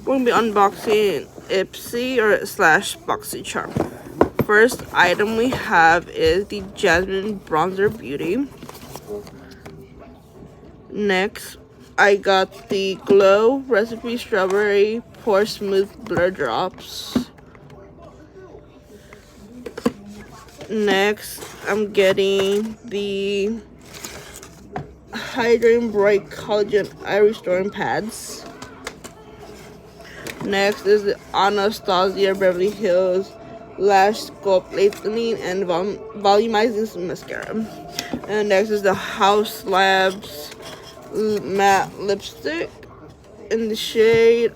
we're gonna be unboxing Ipsy or slash BoxyCharm. First item we have is the Jasmine Bronzer Beauty. Next, I got the Glow Recipe Strawberry Pore Smooth Blur Drops. Next, I'm getting the Hydrating Bright Collagen Eye Restoring Pads. Next is the Anastasia Beverly Hills Lash Sculpt Lengthening and Volumizing Mascara. And next is the Haus Labs Matte Lipstick in the shade